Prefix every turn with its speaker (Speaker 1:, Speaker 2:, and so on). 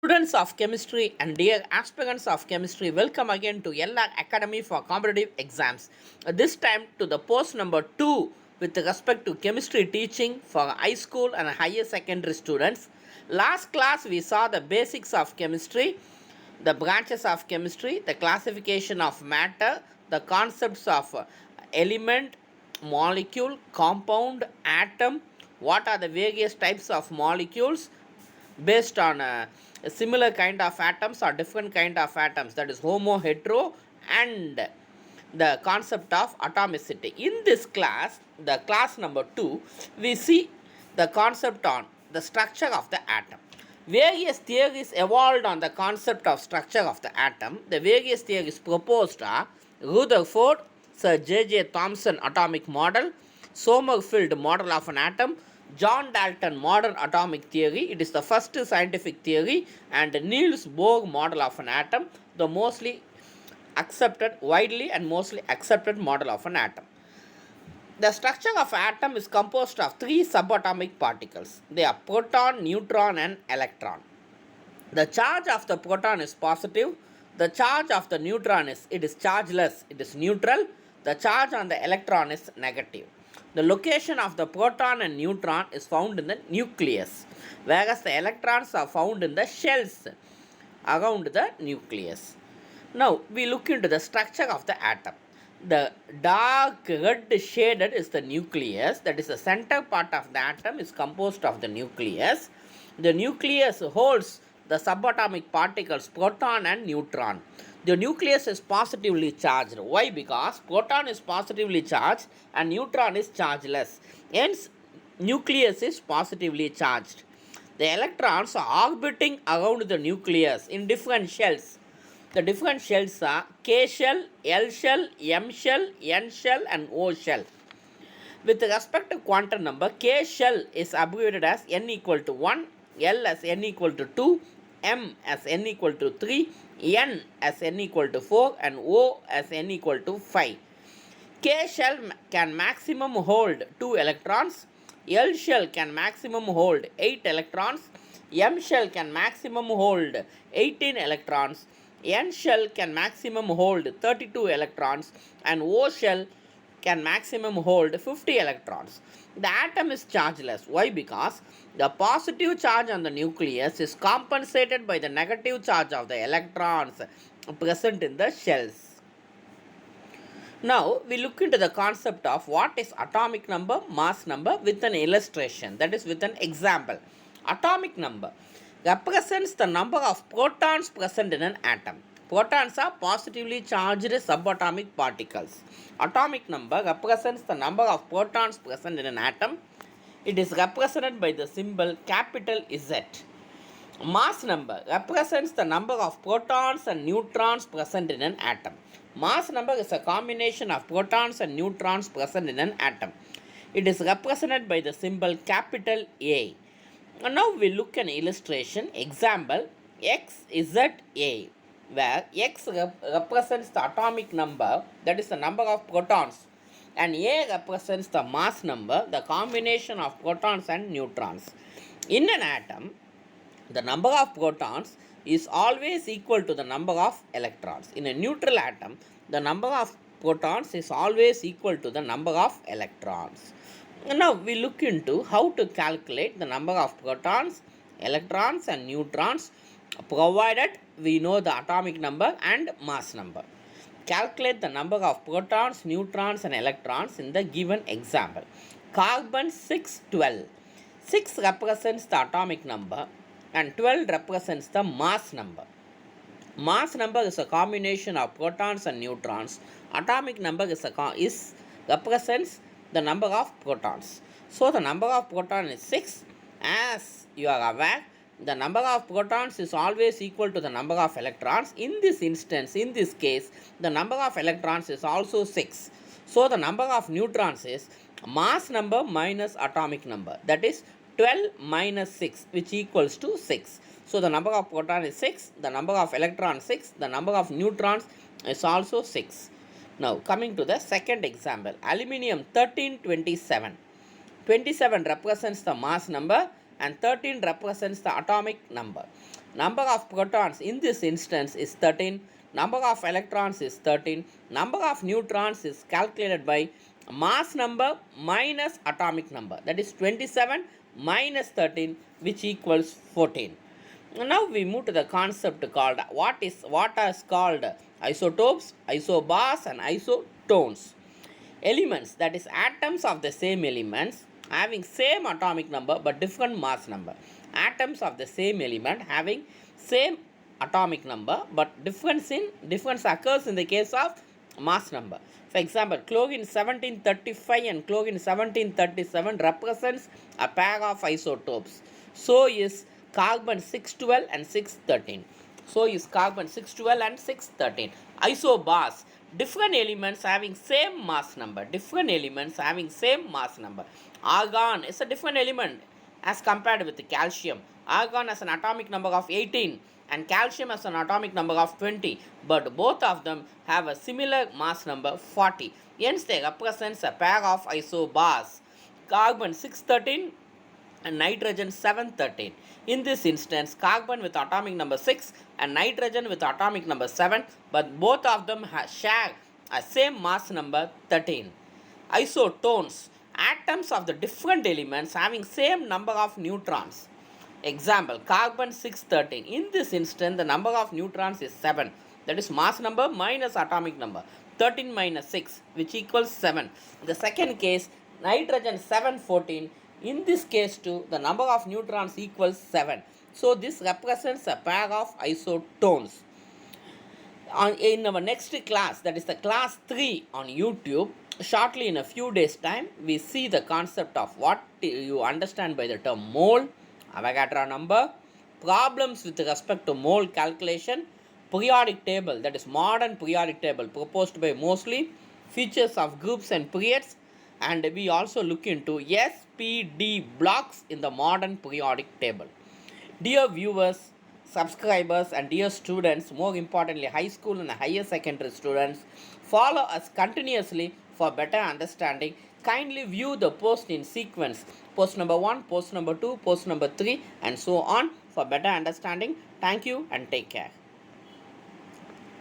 Speaker 1: Students of chemistry and dear aspirants of chemistry, welcome again to LR Academy for competitive exams. This time to the post number 2 with respect to chemistry teaching for high school and higher secondary students. Last class we saw the basics of chemistry, the branches of chemistry, the classification of matter, the concepts of element, molecule, compound, atom, what are the various types of molecules based on a similar kind of atoms or different kind of atoms, that is homo, hetero, and the concept of atomicity. In this class, the class number 2, we see the concept on the structure of the atom. Various theories evolved on the concept of structure of the atom. The various theories proposed are Rutherford, Sir J.J. Thomson atomic model, Sommerfeld model of an atom, John Dalton modern atomic theory. It is the first scientific theory, and Niels Bohr model of an atom, the mostly accepted, widely and mostly accepted model of an atom. The structure of atom is composed of three subatomic particles. They are proton, neutron, and electron. The charge of the proton is positive. The charge of the neutron is chargeless, it is neutral. The charge on the electron is negative. The location of the proton and neutron is found in the nucleus, whereas the electrons are found in the shells around the nucleus. Now we look into the structure of the atom. The dark red shaded is the nucleus, that is the center part of the atom is composed of the nucleus. The nucleus holds the subatomic particles proton and neutron. The nucleus is positively charged. Why? Because proton is positively charged and neutron is chargeless. Hence, nucleus is positively charged. The electrons are orbiting around the nucleus in different shells. The different shells are K shell, L shell, M shell, N shell, and O shell. With respect to quantum number, K shell is abbreviated as n equal to 1, L as n equal to 2, M as n equal to 3, N as n equal to 4, and O as n equal to 5. K shell can maximum hold 2 electrons, L shell can maximum hold 8 electrons, M shell can maximum hold 18 electrons, N shell can maximum hold 32 electrons, and O shell can maximum hold 50 electrons. The atom is chargeless. Why? Because the positive charge on the nucleus is compensated by the negative charge of the electrons present in the shells. Now we look into the concept of what is atomic number, mass number with an illustration, that is with an example. Atomic number represents the number of protons present in an atom. Protons are positively charged subatomic particles. Atomic number represents the number of protons present in an atom. It is represented by the symbol capital Z. Mass number represents the number of protons and neutrons present in an atom. Mass number is a combination of protons and neutrons present in an atom. It is represented by the symbol capital A. And now we look at an illustration. Example XZA, where X represents the atomic number, that is the number of protons, and A represents the mass number, the combination of protons and neutrons. In an atom, the number of protons is always equal to the number of electrons. In a neutral atom, the number of protons is always equal to the number of electrons. Now we look into how to calculate the number of protons, electrons, and neutrons, provided we know the atomic number and mass number. Calculate the number of protons, neutrons, and electrons in the given example. Carbon 612. 6 represents the atomic number and 12 represents the mass number. Mass number is a combination of protons and neutrons. Atomic number represents the number of protons. So the number of protons is 6. As you are aware, the number of protons is always equal to the number of electrons. In this instance, in this case, the number of electrons is also 6. So the number of neutrons is mass number minus atomic number, that is 12 minus 6, which equals to 6. So the number of protons is 6, the number of electrons 6, the number of neutrons is also 6. Now coming to the second example, aluminium 1327. 27 represents the mass number and 13 represents the atomic number. Number of protons in this instance is 13. Number of electrons is 13. Number of neutrons is calculated by mass number minus atomic number. That is 27 minus 13, which equals 14. Now we move to the concept called what is called isotopes, isobars, and isotones. Elements, that is atoms of the same elements having same atomic number but different mass number. Atoms of the same element having same atomic number but difference occurs in the case of mass number. For example, chlorine 1735 and chlorine 1737 represents a pair of isotopes. So is carbon 612 and 613. So is carbon 612 and 613. Isobars, different elements having same mass number. Different elements having same mass number. Argon is a different element as compared with calcium. Argon has an atomic number of 18 and calcium has an atomic number of 20, but both of them have a similar mass number 40. Hence they represents a pair of isobars. Carbon 613 and nitrogen 713. In this instance, carbon with atomic number 6 and nitrogen with atomic number 7, but both of them share a same mass number 13. Isotones, atoms of the different elements having same number of neutrons. Example, carbon 613. In this instance, the number of neutrons is 7. That is mass number minus atomic number. 13 minus 6, which equals 7. The second case, nitrogen 714. In this case too, the number of neutrons equals 7. So this represents a pair of isotones. In our next class, that is the class 3 on YouTube, shortly in a few days time, we see the concept of what you understand by the term mole, Avogadro number, problems with respect to mole calculation, periodic table, that is modern periodic table proposed by Moseley, features of groups and periods, and we also look into SPD blocks in the modern periodic table. Dear viewers, subscribers, and dear students, more importantly high school and higher secondary students, follow us continuously for better understanding. Kindly view the post in sequence, post number 1, post number 2, post number 3, and so on for better understanding. Thank you and take care.